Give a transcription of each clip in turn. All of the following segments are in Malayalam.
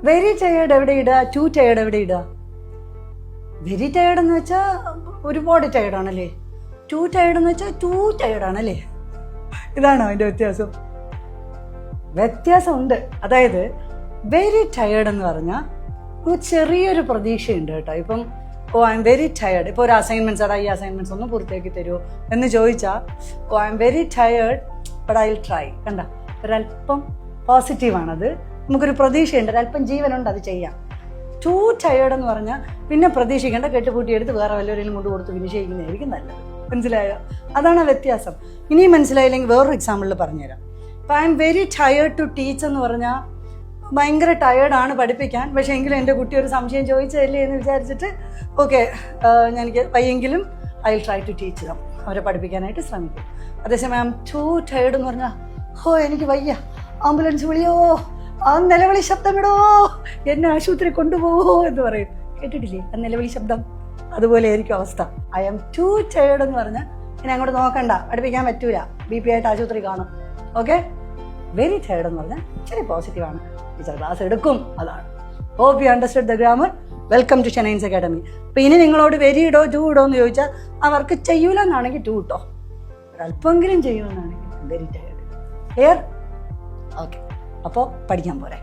വെരി ടയേർഡ് എവിടെ ഇടുക, ടു ടയേർഡ് എവിടെ ഇടുക? വെരി ടയേർഡ് എന്ന് വെച്ചാൽ ഒരുപാട് ടയേർഡാണല്ലേ, ടു ടയേർഡ് എന്ന് വെച്ചാൽ ടു ടയേർഡാണല്ലേ. ഇതാണോ അതിൻ്റെ വ്യത്യാസം? വ്യത്യാസമുണ്ട്. അതായത് വെരി ടയേർഡ് എന്ന് പറഞ്ഞാൽ ചെറിയൊരു പ്രതീക്ഷയുണ്ട് കേട്ടോ. ഇപ്പം ഐ എം വെരി ടയേർഡ്, ഇപ്പോൾ ഒരു അസൈൻമെൻറ്റ്സ് അതാ ഈ അസൈൻമെൻറ്റ്സ് ഒന്ന് പൂർത്തിയാക്കി തരുമോ എന്ന് ചോദിച്ചാൽ I am very tired but I will try. കണ്ട, ഒരല്പം പോസിറ്റീവാണത്, നമുക്കൊരു പ്രതീക്ഷയുണ്ട്, ഒരല്പം ജീവനുണ്ട്, അത് ചെയ്യാം. ടു ടയേർഡ് എന്ന് പറഞ്ഞാൽ പിന്നെ പ്രതീക്ഷിക്കേണ്ട, കെട്ടുപൂട്ടിയെടുത്ത് വേറെ വല്ലവരെയും കൊണ്ട് കൊടുത്ത് ഫിനിഷ് ചെയ്യുന്നതായിരിക്കും നല്ലത്. മനസ്സിലായോ? അതാണ് വ്യത്യാസം. ഇനിയും മനസ്സിലായില്ലെങ്കിൽ വേറൊരു എക്സാമ്പിളിൽ പറഞ്ഞുതരാം. ഇപ്പോൾ I am very tired to teach എന്ന് പറഞ്ഞാൽ ഭയങ്കര ടയേർഡാണ് പഠിപ്പിക്കാൻ, പക്ഷേ എങ്കിലും എൻ്റെ കുട്ടി ഒരു സംശയം ചോദിച്ചതല്ലേ എന്ന് വിചാരിച്ചിട്ട് ഓക്കെ എനിക്ക് വയ്യെങ്കിലും I will try to teach them, അവരെ പഠിപ്പിക്കാനായിട്ട് ശ്രമിക്കും. അതേസമയം ഐ എം ടു ടയേർഡ് എന്ന് പറഞ്ഞാൽ എനിക്ക് വയ്യ, ആംബുലൻസ് വിളിയോ, ആ നിലവിളി ശബ്ദമിടോ, എന്നെ ആശുപത്രി കൊണ്ടുപോകോ എന്ന് പറയും. കേട്ടിട്ടില്ലേ ആ നിലവിളി ശബ്ദം? അതുപോലെ ആയിരിക്കും അവസ്ഥ. ഐ എം ടു ടയേർഡ് എന്ന് പറഞ്ഞാൽ ഇനി അങ്ങോട്ട് നോക്കണ്ട, പഠിപ്പിക്കാൻ പറ്റൂല, BP ആയിട്ട് ആശുപത്രി കാണും. ഓക്കെ. വെരി ടയേർഡ് എന്ന് പറഞ്ഞാൽ ഇച്ചിരി പോസിറ്റീവാണ്, ടീച്ചർ ക്ലാസ് എടുക്കും, അതാണ്. Hope you understood the grammar. Welcome to ഷനൈൻസ് അക്കാഡമി. അപ്പോൾ ഇനി നിങ്ങളോട് വെരി ഇടോ ടു ഇടോ എന്ന് ചോദിച്ചാൽ ആ വർക്ക് ചെയ്യൂല എന്നാണെങ്കിൽ ടു ഇട്ടോ, ഒരല്പമെങ്കിലും ചെയ്യുമെന്നാണെങ്കിൽ വെരി ടയേർഡ്. ക്ലിയർ? ഓക്കെ. അപ്പോൾ പഠിക്കാൻ പോരെ.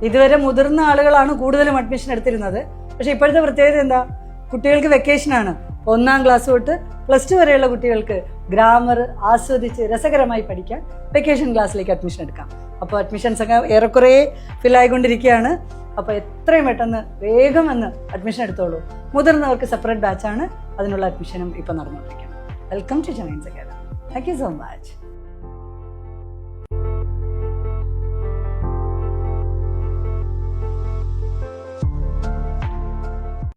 ഇതുവരെ മുതിർന്ന ആളുകളാണ് കൂടുതലും അഡ്മിഷൻ എടുത്തിരുന്നത്. പക്ഷേ ഇപ്പോഴത്തെ പ്രത്യേകത എന്താ? കുട്ടികൾക്ക് വെക്കേഷനാണ്. 1ാം ക്ലാസ് തൊട്ട് +2 വരെയുള്ള കുട്ടികൾക്ക് ഗ്രാമർ ആസ്വദിച്ച് രസകരമായി പഠിക്കാൻ വെക്കേഷൻ ക്ലാസ്സിലേക്ക് അഡ്മിഷൻ എടുക്കാം. അപ്പോൾ അഡ്മിഷൻസ് ഒക്കെ ഏറെക്കുറെ ഫില്ലായിക്കൊണ്ടിരിക്കുകയാണ്. അപ്പോൾ എത്രയും പെട്ടെന്ന് വേഗം വന്ന് അഡ്മിഷൻ എടുത്തോളൂ. മുതിർന്നവർക്ക് സെപ്പറേറ്റ് ബാച്ചാണ്, അതിനുള്ള അഡ്മിഷനും ഇപ്പോൾ നടന്നുകൊണ്ടിരിക്കുകയാണ്. വെൽക്കം ടു ഷനൈൻസ് academy. Thank you so much.